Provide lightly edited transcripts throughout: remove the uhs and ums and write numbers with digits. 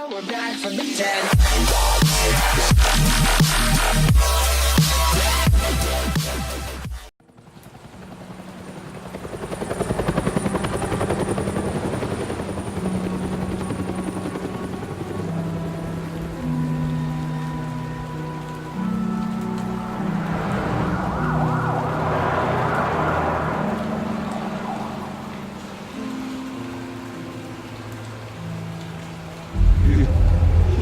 now we're back from the dead.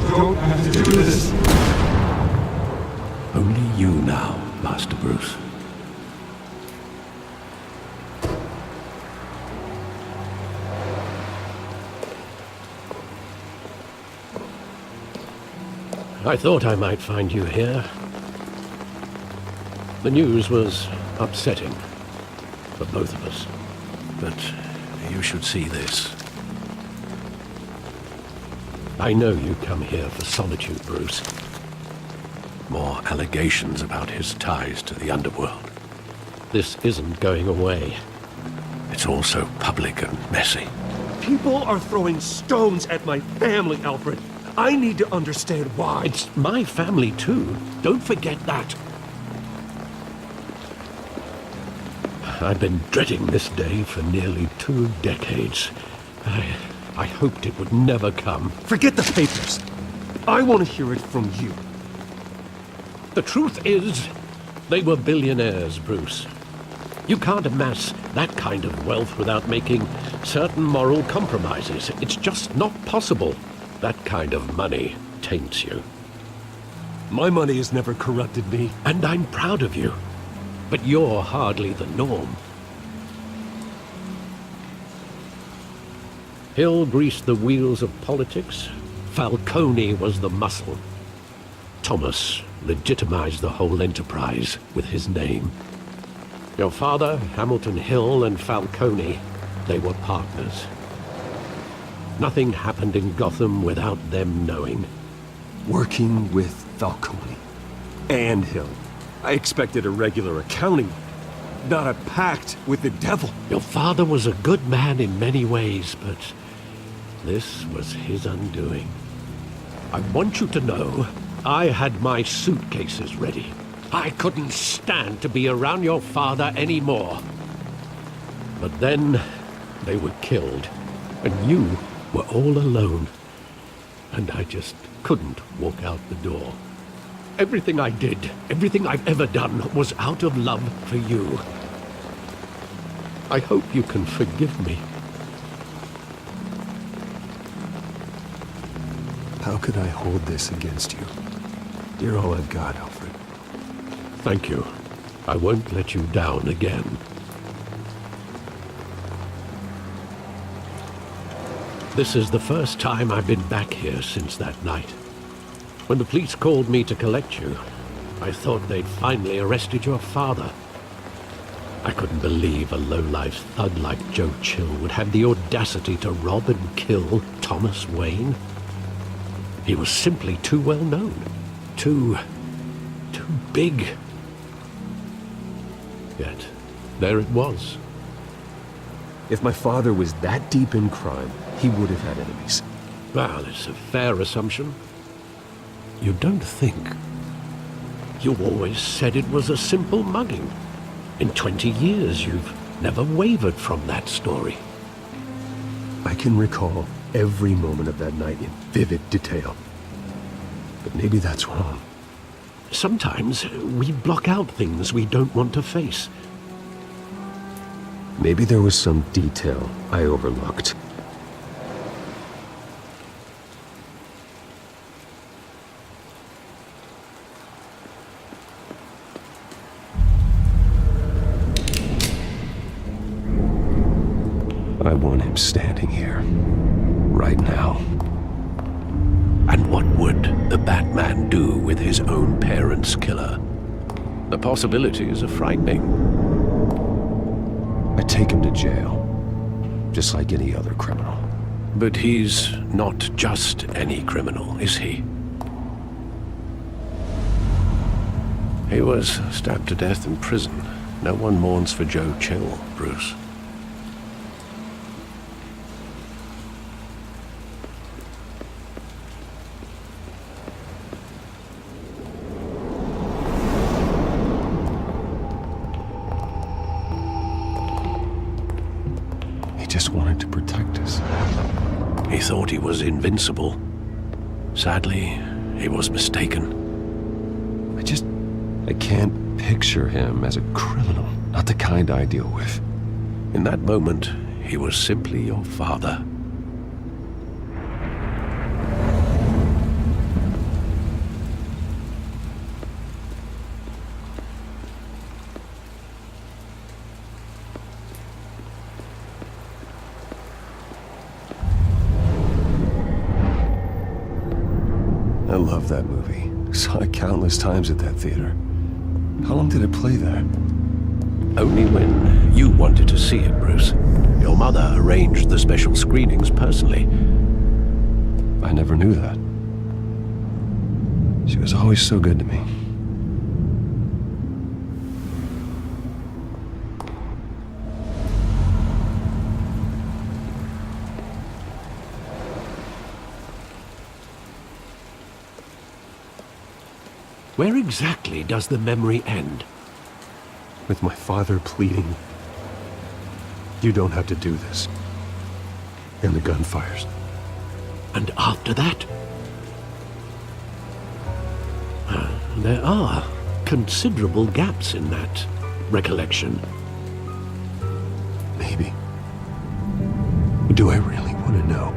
Don't have to do this. Only you now, Master Bruce. I thought I might find you here. The news was upsetting for both of us. But you should see this. I know you come here for solitude, Bruce. More allegations about his ties to the underworld. This isn't going away. It's also public and messy. People are throwing stones at my family, Alfred. I need to understand why. It's my family too. Don't forget that. I've been dreading this day for nearly 2 decades. I hoped it would never come. Forget the papers. I want to hear it from you. The truth is, they were billionaires, Bruce. You can't amass that kind of wealth without making certain moral compromises. It's just not possible. That kind of money taints you. My money has never corrupted me. And I'm proud of you. But you're hardly the norm. Hill greased the wheels of politics. Falcone was the muscle. Thomas legitimized the whole enterprise with his name. Your father, Hamilton Hill, and Falcone, they were partners. Nothing happened in Gotham without them knowing. Working with Falcone and Hill. I expected a regular accounting, not a pact with the devil. Your father was a good man in many ways, but this was his undoing. I want you to know, I had my suitcases ready. I couldn't stand to be around your father anymore. But then, they were killed, and you were all alone. And I just couldn't walk out the door. Everything I did, everything I've ever done, was out of love for you. I hope you can forgive me. How could I hold this against you? You're all I've got, Alfred. Thank you. I won't let you down again. This is the first time I've been back here since that night. When the police called me to collect you, I thought they'd finally arrested your father. I couldn't believe a low-life thug like Joe Chill would have the audacity to rob and kill Thomas Wayne. He was simply too well known. Too big. Yet, there it was. If my father was that deep in crime, he would have had enemies. Well, it's a fair assumption. You don't think. You always said it was a simple mugging. In 20 years, you've never wavered from that story. I can recall every moment of that night in vivid detail. But maybe that's wrong. Sometimes we block out things we don't want to face. Maybe there was some detail I overlooked. I want him standing here, right now. And what would the Batman do with his own parents' killer? The possibilities are frightening. I take him to jail, just like any other criminal. But he's not just any criminal, is he? He was stabbed to death in prison. No one mourns for Joe Chill, Bruce. thought he was invincible. Sadly, he was mistaken. I can't picture him as a criminal. Not the kind I deal with. In that moment, he was simply your father. I love that movie. Saw it countless times at that theater. How long did it play there? Only when you wanted to see it, Bruce. Your mother arranged the special screenings personally. I never knew that. She was always so good to me. Where exactly does the memory end? With my father pleading, "You don't have to do this." And the gun fires. And after that? There are considerable gaps in that recollection. Maybe. Do I really want to know?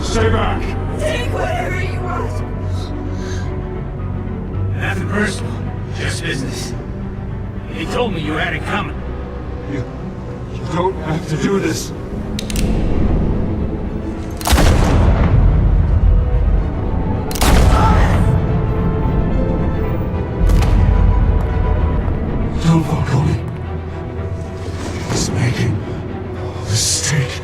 Stay back! Take whatever you want! Nothing personal, just business. He told me you had it coming. You don't have to do this. Don't walk on me. He's making a mistake.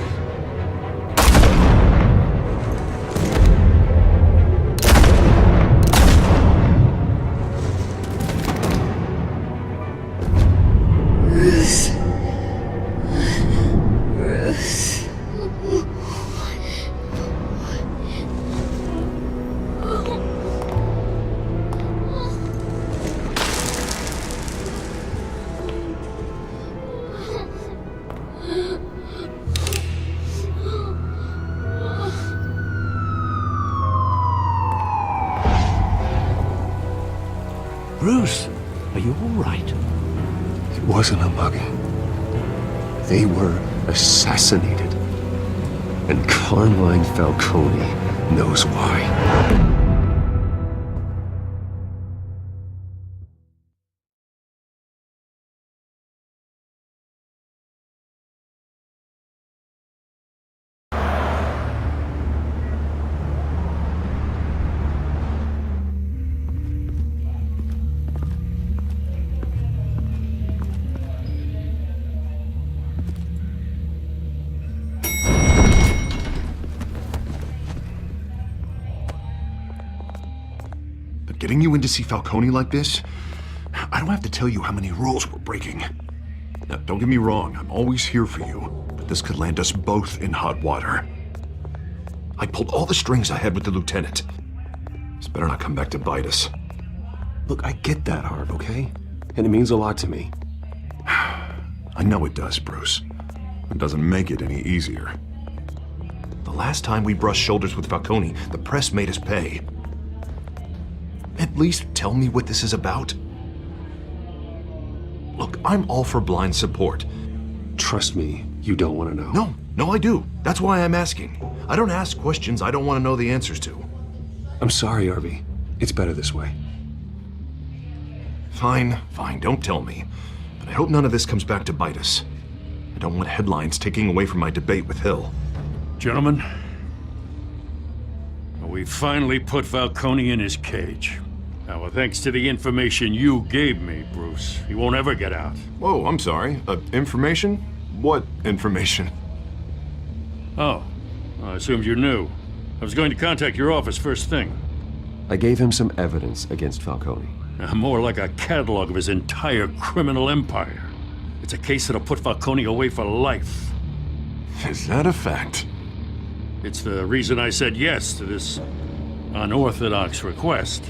Bruce, are you all right? It wasn't a mugging. They were assassinated. And Carmine Falcone knows why. Getting you in to see Falcone like this? I don't have to tell you how many rules we're breaking. Now, don't get me wrong, I'm always here for you, but this could land us both in hot water. I pulled all the strings I had with the lieutenant. This better not come back to bite us. Look, I get that, Harv, okay? And it means a lot to me. I know it does, Bruce. It doesn't make it any easier. The last time we brushed shoulders with Falcone, the press made us pay. At least tell me what this is about. Look, I'm all for blind support. Trust me, you don't want to know. No, I do. That's why I'm asking. I don't ask questions I don't want to know the answers to. I'm sorry, Harvey. It's better this way. Fine, don't tell me. But I hope none of this comes back to bite us. I don't want headlines taking away from my debate with Hill. Gentlemen, we finally put Falcone in his cage. Now, thanks to the information you gave me, Bruce, he won't ever get out. Whoa, I'm sorry. Information? What information? Oh, I assumed you knew. I was going to contact your office first thing. I gave him some evidence against Falcone. More like a catalog of his entire criminal empire. It's a case that'll put Falcone away for life. Is that a fact? It's the reason I said yes to this unorthodox request.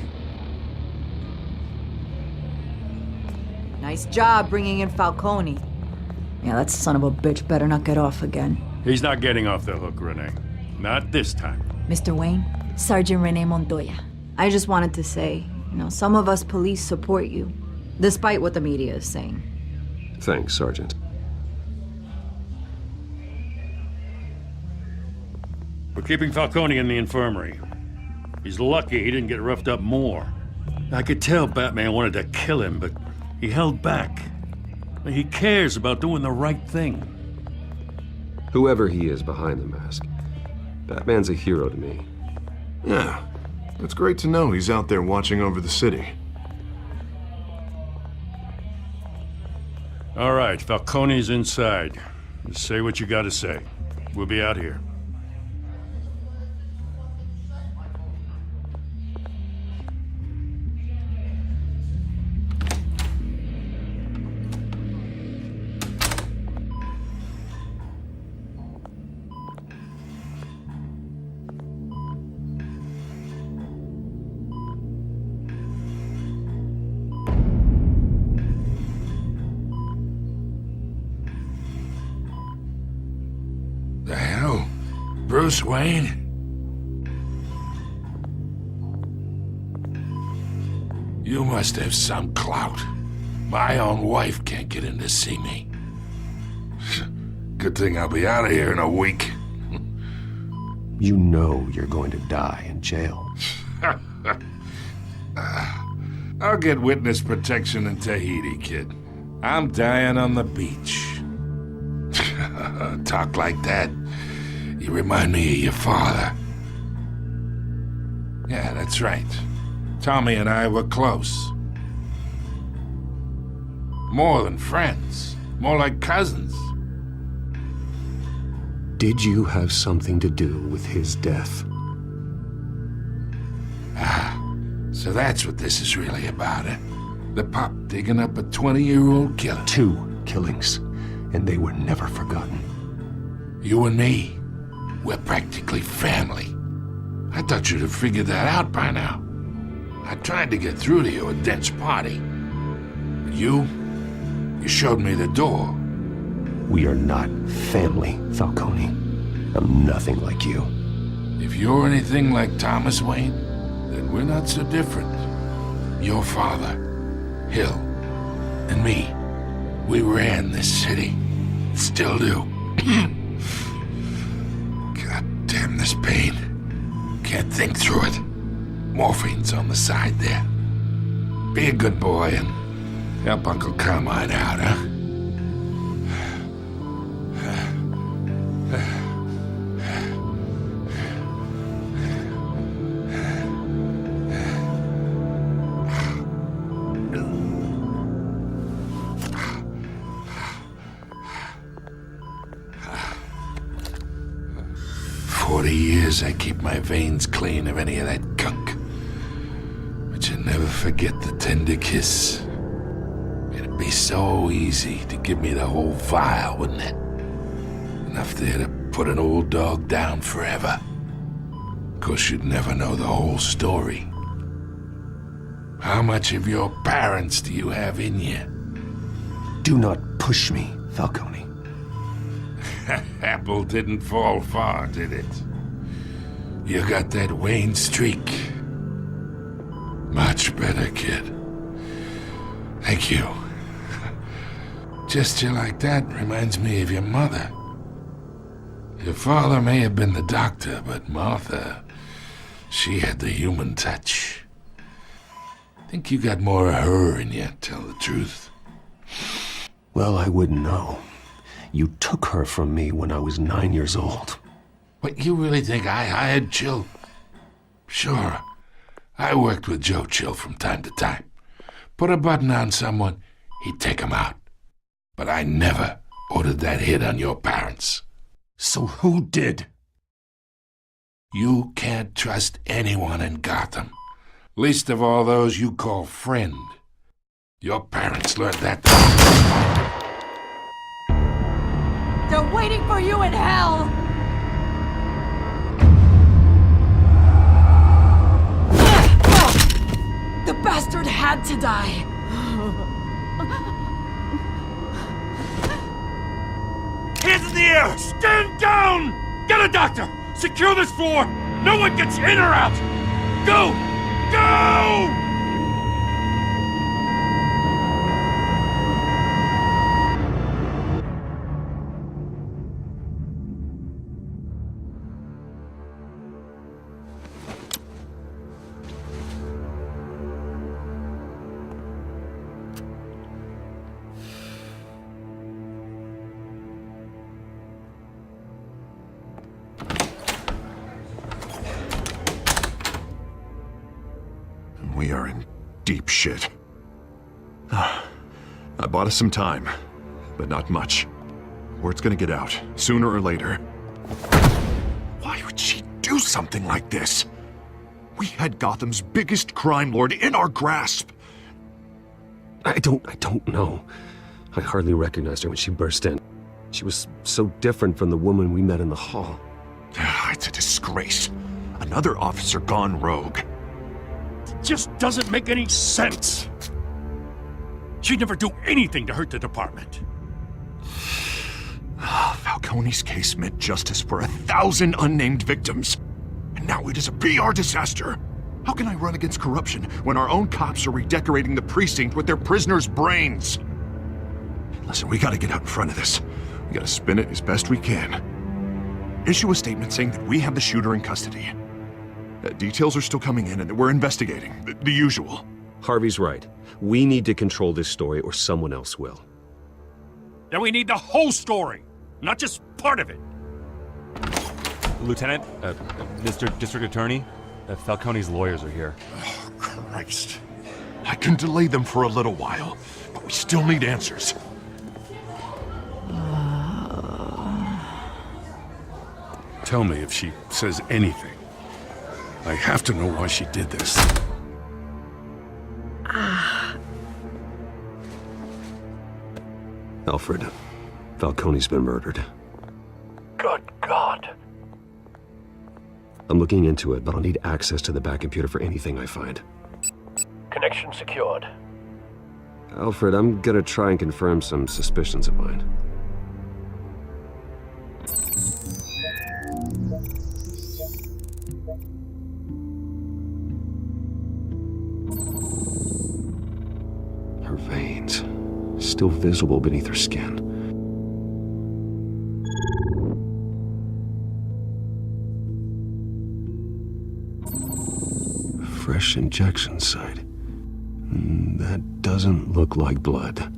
Nice job bringing in Falcone. Yeah, that son of a bitch better not get off again. He's not getting off the hook, Renee. Not this time. Mr. Wayne, Sergeant Renee Montoya. I just wanted to say, some of us police support you, despite what the media is saying. Thanks, Sergeant. We're keeping Falcone in the infirmary. He's lucky he didn't get roughed up more. I could tell Batman wanted to kill him, but he held back. He cares about doing the right thing. Whoever he is behind the mask, Batman's a hero to me. Yeah, it's great to know he's out there watching over the city. All right, Falcone's inside. Just say what you gotta say. We'll be out here. The hell? Bruce Wayne? You must have some clout. My own wife can't get in to see me. Good thing I'll be out of here in a week. You know you're going to die in jail. I'll get witness protection in Tahiti, kid. I'm dying on the beach. Talk like that. You remind me of your father. Yeah, that's right. Tommy and I were close. More than friends. More like cousins. Did you have something to do with his death? So that's what this is really about, eh? The pup digging up a 20-year-old killer. 2 killings, and they were never forgotten. You and me, we're practically family. I thought you'd have figured that out by now. I tried to get through to you at Dent's party. But you showed me the door. We are not family, Falcone. I'm nothing like you. If you're anything like Thomas Wayne, then we're not so different. Your father, Hill, and me, we ran this city. Still do. God damn this pain. Can't think through it. Morphine's on the side there. Be a good boy and help Uncle Carmine out, huh? I keep my veins clean of any of that gunk. But you never forget the tender kiss. It'd be so easy to give me the whole vial, wouldn't it? Enough there to put an old dog down forever. Of course, you'd never know the whole story. How much of your parents do you have in you? Do not push me, Falcone. Apple didn't fall far, did it? You got that Wayne streak. Much better, kid. Thank you. Gesture like that reminds me of your mother. Your father may have been the doctor, but Martha, she had the human touch. Think you got more of her in you, tell the truth. Well, I wouldn't know. You took her from me when I was 9 years old. What, you really think I hired Chill? Sure. I worked with Joe Chill from time to time. Put a button on someone, he'd take him out. But I never ordered that hit on your parents. So who did? You can't trust anyone in Gotham. Least of all those you call friend. Your parents learned that. They're waiting for you in hell! The bastard had to die! Hands in the air! Stand down! Get a doctor! Secure this floor! No one gets in or out! Go! Go! We are in deep shit. I bought us some time, but not much. Word's gonna get out, sooner or later. Why would she do something like this? We had Gotham's biggest crime lord in our grasp. I don't know. I hardly recognized her when she burst in. She was so different from the woman we met in the hall. It's a disgrace. Another officer gone rogue. Just doesn't make any sense. She'd never do anything to hurt the department. Falcone's case meant justice for 1,000 unnamed victims. And now it is a PR disaster. How can I run against corruption when our own cops are redecorating the precinct with their prisoners' brains? Listen, we gotta get out in front of this. We gotta spin it as best we can. Issue a statement saying that we have the shooter in custody. Details are still coming in and that we're investigating. The usual. Harvey's right. We need to control this story or someone else will. Then we need the whole story, not just part of it. Lieutenant, Mr. District Attorney, Falcone's lawyers are here. Oh, Christ. I can delay them for a little while, but we still need answers. Tell me if she says anything. I have to know why she did this. Alfred, Falcone's been murdered. Good God. I'm looking into it, but I'll need access to the back computer for anything I find. Connection secured. Alfred, I'm gonna try and confirm some suspicions of mine. Her veins, still visible beneath her skin. Fresh injection site. That doesn't look like blood.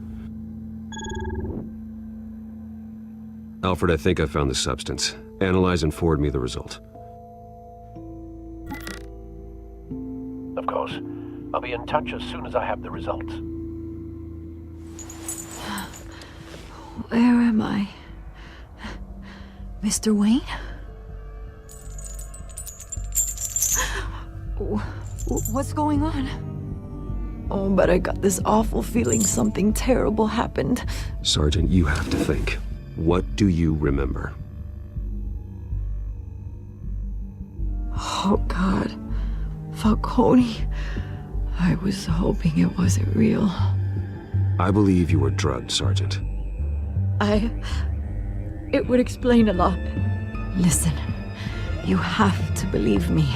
Alfred, I think I found the substance. Analyze and forward me the result. Of course. I'll be in touch as soon as I have the results. Where am I? Mr. Wayne? What's going on? Oh, but I got this awful feeling something terrible happened. Sergeant, you have to think. What do you remember? Oh, God. Falcone. I was hoping it wasn't real. I believe you were drugged, Sergeant. It would explain a lot. Listen, you have to believe me.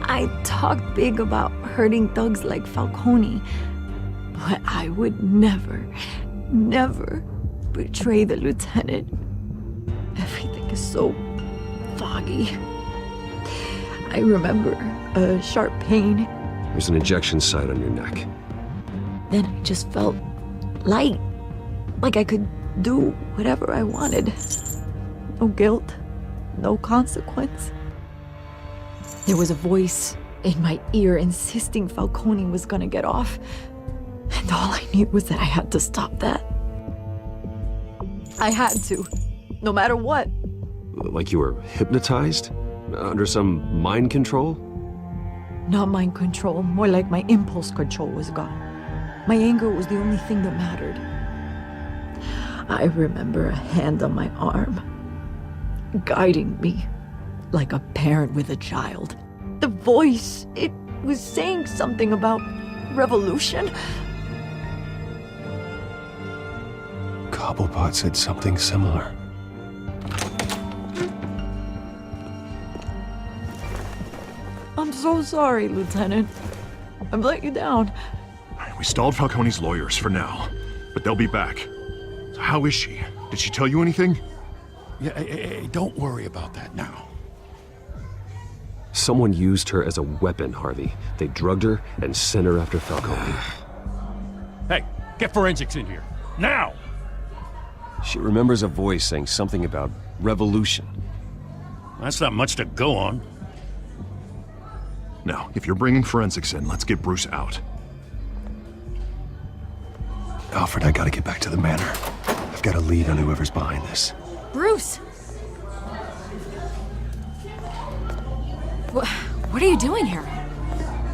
I talked big about hurting thugs like Falcone, but I would never betray the lieutenant. Everything is so foggy. I remember a sharp pain. There's an injection site on your neck. Then I just felt light, like I could do whatever I wanted. No guilt, no consequence. There was a voice in my ear insisting Falcone was gonna get off. And all I knew was that I had to stop that. I had to, no matter what. Like you were hypnotized? Under some mind control? Not mind control, more like my impulse control was gone. My anger was the only thing that mattered. I remember a hand on my arm, guiding me like a parent with a child. The voice, it was saying something about revolution. Cobblepot said something similar. I'm so sorry, Lieutenant. I've let you down. We stalled Falcone's lawyers for now, but they'll be back. So how is she? Did she tell you anything? Yeah, hey, don't worry about that now. Someone used her as a weapon, Harvey. They drugged her and sent her after Falcone. Hey, get forensics in here. Now! She remembers a voice saying something about revolution. That's not much to go on. Now, if you're bringing forensics in, let's get Bruce out. Alfred, I gotta get back to the manor. I've got a lead on whoever's behind this. Bruce! What are you doing here?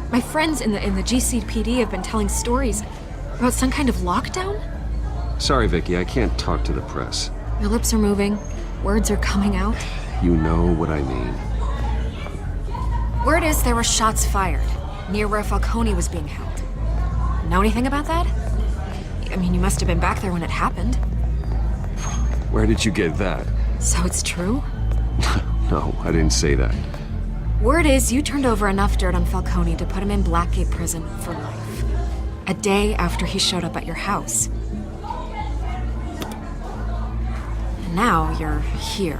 My friends in the GCPD have been telling stories about some kind of lockdown? Sorry, Vicky, I can't talk to the press. Your lips are moving, words are coming out. You know what I mean. Word is there were shots fired near where Falcone was being held. Know anything about that? I mean, you must have been back there when it happened. Where did you get that? So it's true? No, I didn't say that. Word is you turned over enough dirt on Falcone to put him in Blackgate Prison for life. A day after he showed up at your house. And now you're here.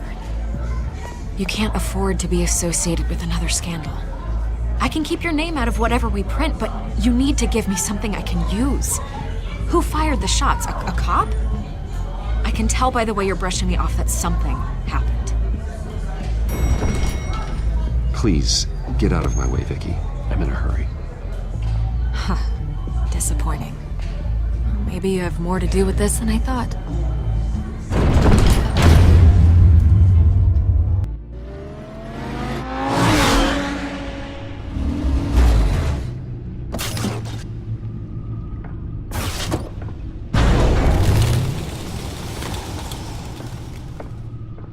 You can't afford to be associated with another scandal. I can keep your name out of whatever we print, but you need to give me something I can use. Who fired the shots? A cop? I can tell by the way you're brushing me off that something happened. Please, get out of my way, Vicky. I'm in a hurry. Huh. Disappointing. Maybe you have more to do with this than I thought.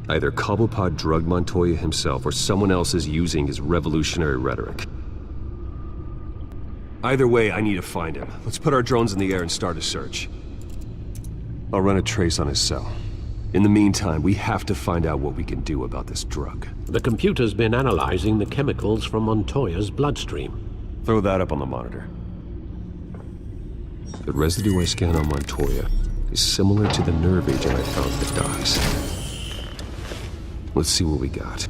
Either Cobblepot drugged Montoya himself, or someone else is using his revolutionary rhetoric. Either way, I need to find him. Let's put our drones in the air and start a search. I'll run a trace on his cell. In the meantime, we have to find out what we can do about this drug. The computer's been analyzing the chemicals from Montoya's bloodstream. Throw that up on the monitor. The residue I scanned on Montoya is similar to the nerve agent I found at the docks. Let's see what we got.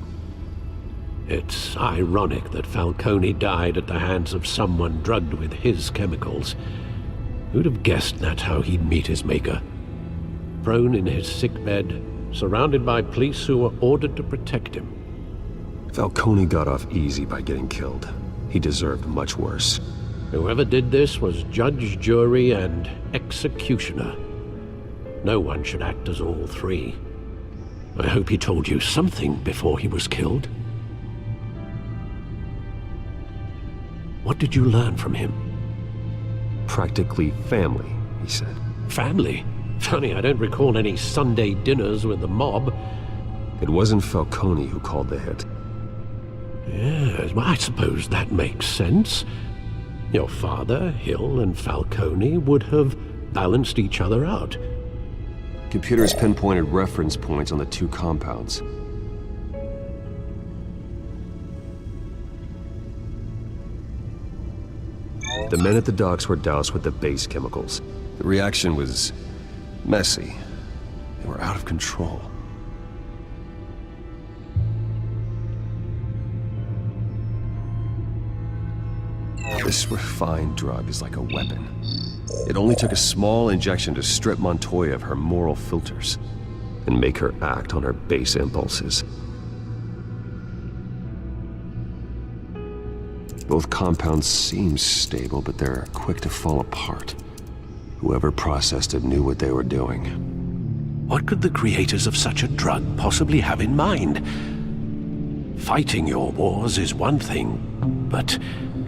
It's ironic that Falcone died at the hands of someone drugged with his chemicals. Who'd have guessed that's how he'd meet his maker? Prone in his sickbed, surrounded by police who were ordered to protect him. Falcone got off easy by getting killed. He deserved much worse. Whoever did this was judge, jury, and executioner. No one should act as all three. I hope he told you something before he was killed. What did you learn from him? Practically family, he said. Family? Funny, I don't recall any Sunday dinners with the mob. It wasn't Falcone who called the hit. Yes, well, I suppose that makes sense. Your father, Hill, and Falcone would have balanced each other out. Computers pinpointed reference points on the two compounds. The men at the docks were doused with the base chemicals. The reaction was messy. They were out of control. This refined drug is like a weapon. It only took a small injection to strip Montoya of her moral filters and make her act on her base impulses. Both compounds seem stable, but they're quick to fall apart. Whoever processed it knew what they were doing. What could the creators of such a drug possibly have in mind? Fighting your wars is one thing, but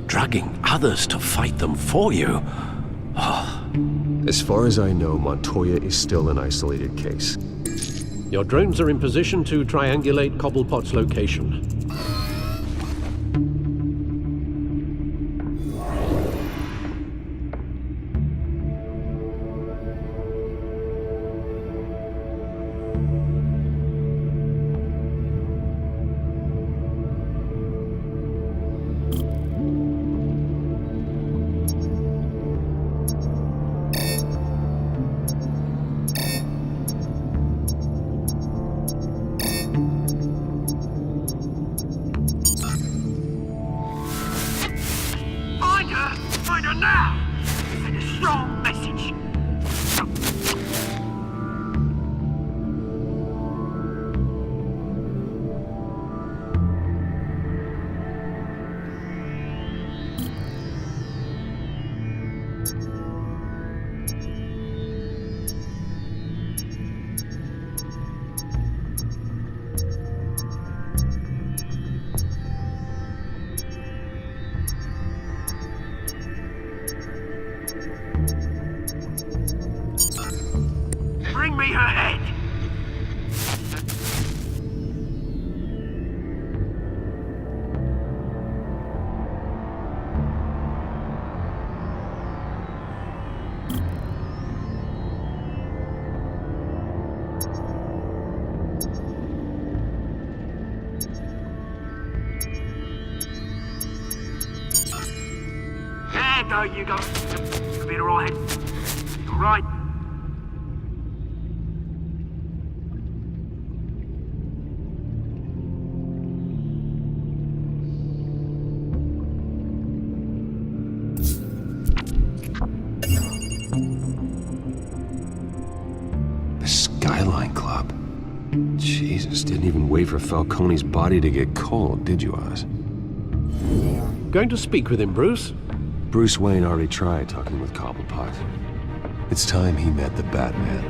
dragging others to fight them for you. As far as I know, Montoya is still an isolated case. Your drones are in position to triangulate Cobblepot's location. Find her now! Send a strong message. Bring me her head! There go, you go. You'll be alright. Alright. The Skyline Club. Jesus, didn't even wait for Falcone's body to get cold, did you, Oz? Going to speak with him, Bruce? Bruce Wayne already tried talking with Cobblepot. It's time he met the Batman.